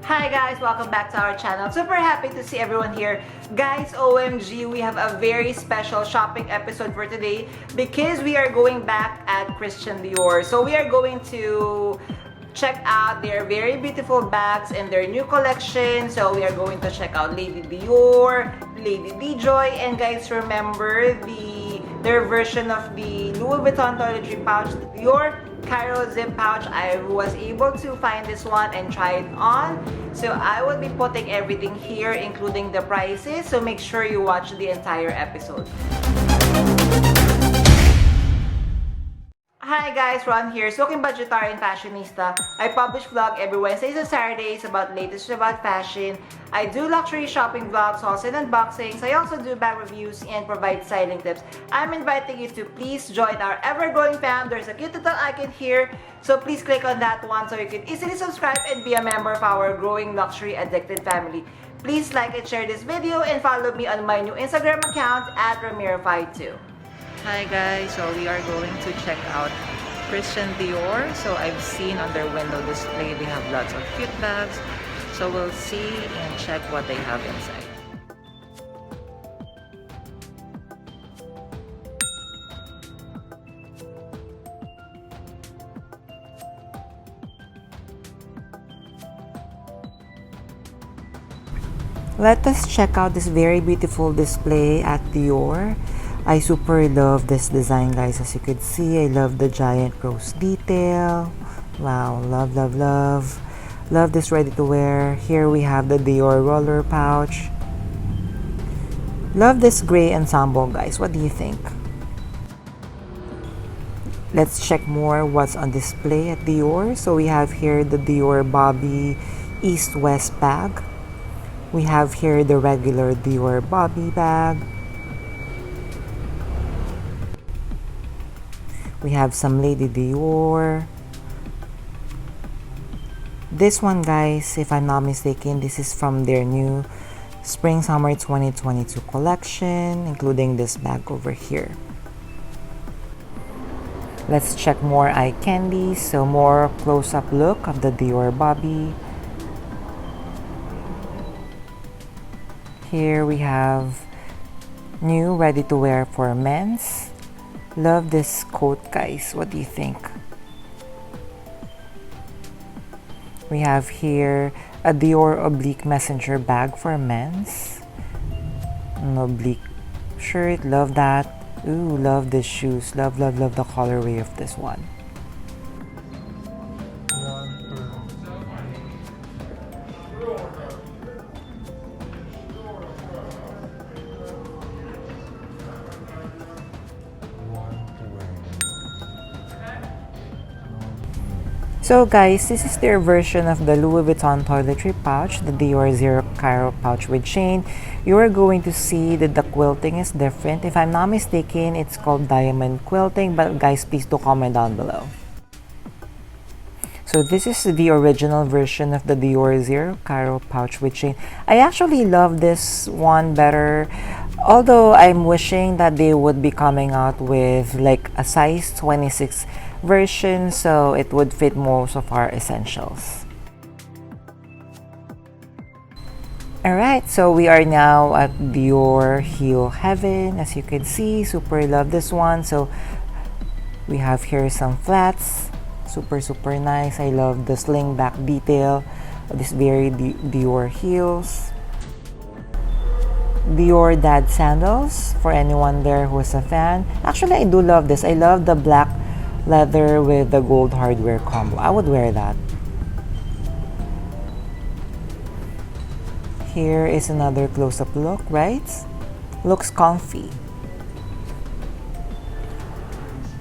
Hi guys, welcome back to our channel. Super happy to see everyone here. Guys, OMG, we have a very special shopping episode for today because we are going back at Christian Dior. So we are going to check out their very beautiful bags and their new collection. So we are going to check out Lady Dior, Lady DJoy, and guys, remember their version of the Louis Vuitton toiletry pouch, Dior Caro zip pouch. I was able to find this one and try it on. So I will be putting everything here, including the prices. So make sure you watch the entire episode. Hi guys, Ron here, Smoking Budgetarian Fashionista. I publish vlog every Wednesdays and Saturdays about latest about fashion. I do luxury shopping vlogs, hauls and unboxings. I also do bag reviews and provide styling tips. I'm inviting you to please join our ever-growing fam. There's a cute little icon here, so please click on that one so you can easily subscribe and be a member of our growing luxury addicted family. Please like and share this video and follow me on my new Instagram account at Ramirafy2. Hi guys, so we are going to check out Christian Dior. So I've seen on their window display they have lots of cute bags. So we'll see and check what they have inside. Let us check out this very beautiful display at Dior. I super love this design, guys. As you can see, I love the giant rose detail. Wow, love, love, love. Love this ready to wear. Here we have the Dior roller pouch. Love this gray ensemble, guys. What do you think? Let's check more what's on display at Dior. So we have here the Dior Bobby East-West bag. We have here the regular Dior Bobby bag. We have some Lady Dior. This one, guys, if I'm not mistaken, this is from their new Spring Summer 2022 collection, including this bag over here. Let's check more eye candies. So more close-up look of the Dior Bobby. Here we have new ready-to-wear for men's. Love this coat, guys. What do you think? We have here a Dior oblique messenger bag for men's. An oblique shirt. Love that. Ooh, love the shoes. Love, love, love the colorway of this one. So guys, this is their version of the Louis Vuitton toiletry pouch, the Dior Zero Caro pouch with chain. You are going to see that the quilting is different. If I'm not mistaken, it's called diamond quilting, but guys, please do comment down below. So this is the original version of the Dior Zero Caro pouch with chain. I actually love this one better, although I'm wishing that they would be coming out with like a size 26 version so it would fit most of our essentials. Alright, so we are now at Dior Heel Heaven. As you can see, super love this one. So we have here some flats, super nice. I love the sling back detail of this very Dior heels. Dior dad sandals for anyone there who is a fan. Actually, I do love this. I love the black leather with the gold hardware combo. I would wear that. Here is another close-up look, right? Looks comfy.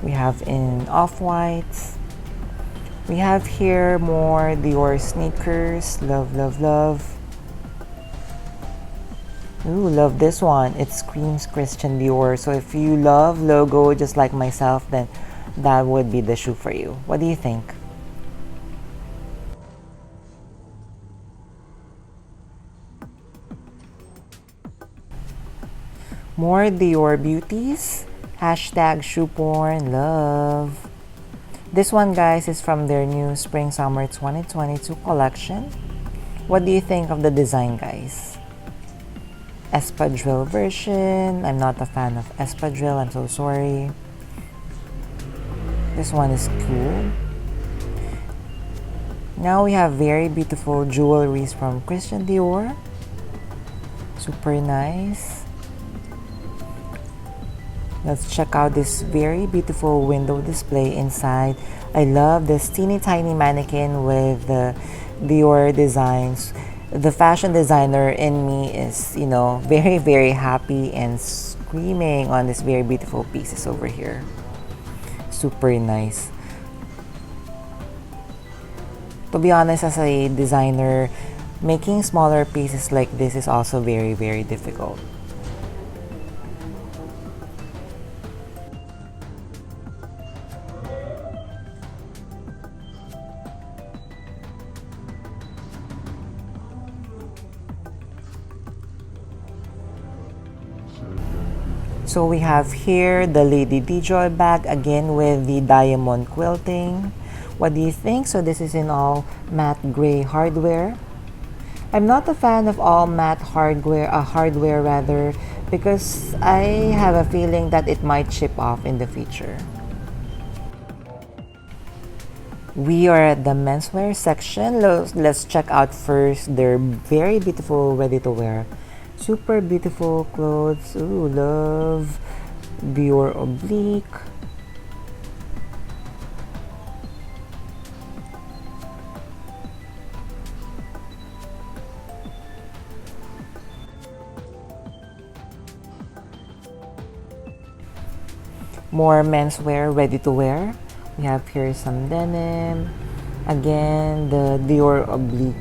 We have in off-white. We have here more Dior sneakers. Love, love, love. Ooh, love this one. It screams Christian Dior. So if you love logo just like myself, then that would be the shoe for you. What do you think? More Dior beauties. Hashtag shoe porn. Love. This one, guys, is from their new Spring Summer 2022 collection. What do you think of the design, guys? Espadrille version. I'm not a fan of espadrille. I'm so sorry. This one is cool. Now we have very beautiful jewelries from Christian Dior. Super nice. Let's check out this very beautiful window display inside. I love this teeny tiny mannequin with the Dior designs. The fashion designer in me is, you know, very, very happy and screaming on these very beautiful pieces over here. Super nice. To be honest, as a designer, making smaller pieces like this is also very, very difficult. So we have here the Lady Dior bag again with the diamond quilting. What do you think? So this is in all matte gray hardware. I'm not a fan of all matte hardware rather, because I have a feeling that it might chip off in the future. We are at the menswear section. Let's check out first their very beautiful ready-to-wear. Super beautiful clothes. Ooh, love Dior oblique. More menswear ready to wear. We have here some denim. Again, the Dior oblique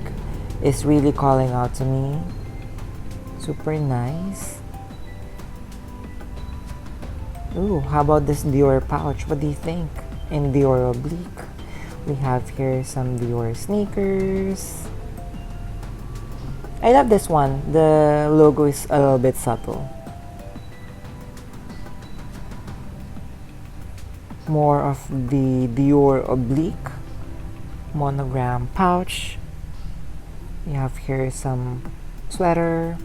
is really calling out to me. Super nice. Ooh, how about this Dior pouch? What do you think? In Dior oblique. We have here some Dior sneakers. I love this one. The logo is a little bit subtle. More of the Dior oblique monogram pouch. We have here some sweater.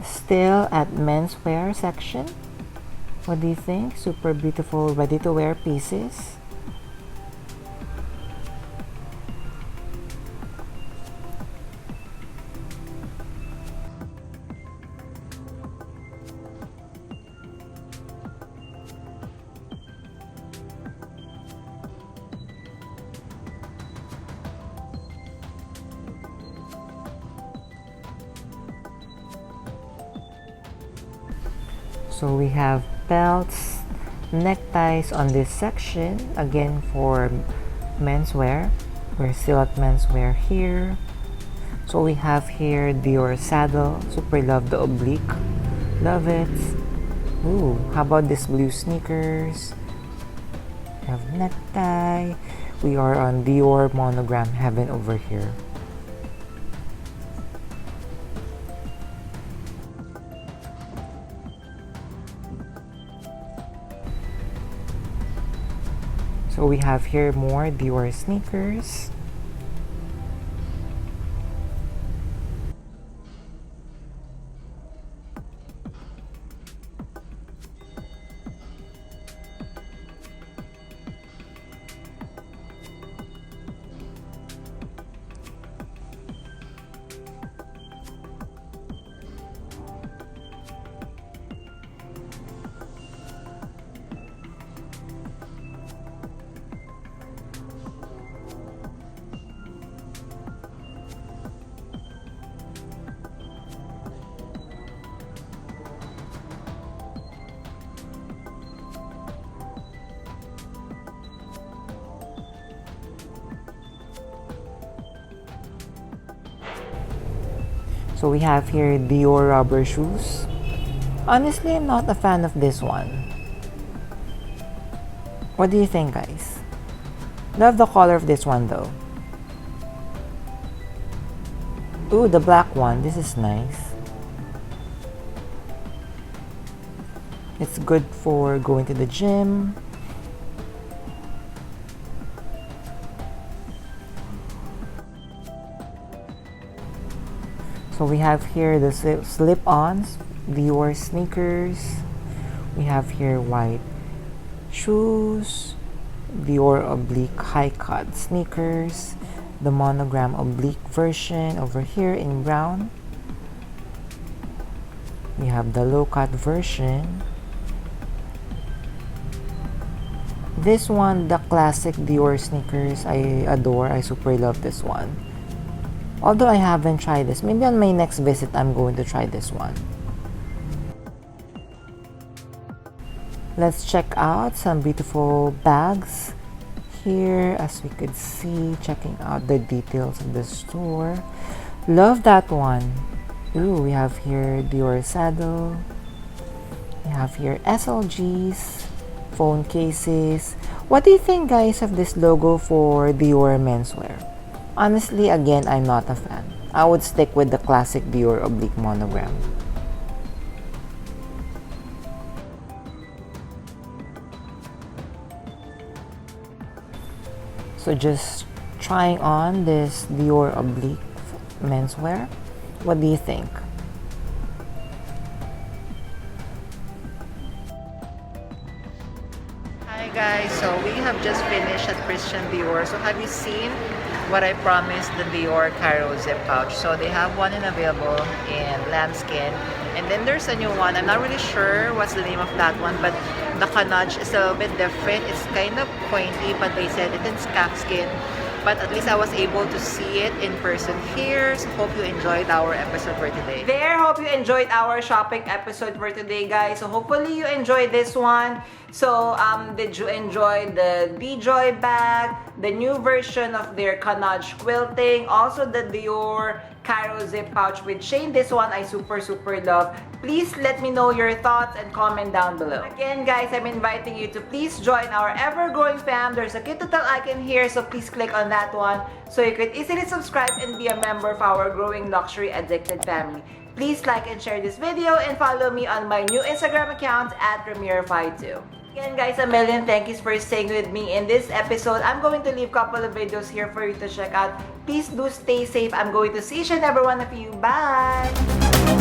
Still at menswear section. What do you think? Super beautiful ready to wear pieces. So we have belts, neckties on this section. Again for menswear. We're still at menswear here. So we have here Dior saddle. Super love the oblique. Love it. Ooh, how about this blue sneakers? We have necktie. We are on Dior monogram heaven over here. So we have here more Dior sneakers. So we have here Dior rubber shoes. Honestly, I'm not a fan of this one. What do you think, guys? Love the color of this one though. Ooh, the black one. This is nice. It's good for going to the gym. So we have here the slip-ons, Dior sneakers. We have here white shoes, Dior oblique high-cut sneakers, the monogram oblique version over here in brown. We have the low-cut version. This one, the classic Dior sneakers, I adore. I super love this one. Although I haven't tried this, maybe on my next visit I'm going to try this one. Let's check out some beautiful bags here, as we could see, checking out the details of the store. Love that one. Ooh, we have here Dior saddle. We have here SLGs, phone cases. What do you think, guys, of this logo for Dior Menswear? Honestly, again, I'm not a fan. I would stick with the classic Dior oblique monogram. So just trying on this Dior oblique menswear. What do you think? Hi guys, so we have just finished at Christian Dior. So have you seen what I promised, the Dior Caro zip pouch? So they have one available in lambskin, and then there's a new one. I'm not really sure what's the name of that one, but the canage is a little bit different. It's kind of pointy, but they said it's in calfskin. But at least I was able to see it in person here. So hope you enjoyed our episode for today. Hope you enjoyed our shopping episode for today, guys. So hopefully you enjoyed this one. So did you enjoy the DIOR bag, the new version of their canage quilting, also the Dior Caro zip pouch with chain? This one I super love. Please let me know your thoughts and comment down below. Again, guys, I'm inviting you to please join our ever-growing fam. There's a cute little icon here, so please click on that one so you could easily subscribe and be a member of our growing luxury addicted family. Please like and share this video and follow me on my new Instagram account at Premierify2. Again, guys, a million thank yous for staying with me in this episode. I'm going to leave a couple of videos here for you to check out. Please do stay safe. I'm going to see each and every one of you. Bye!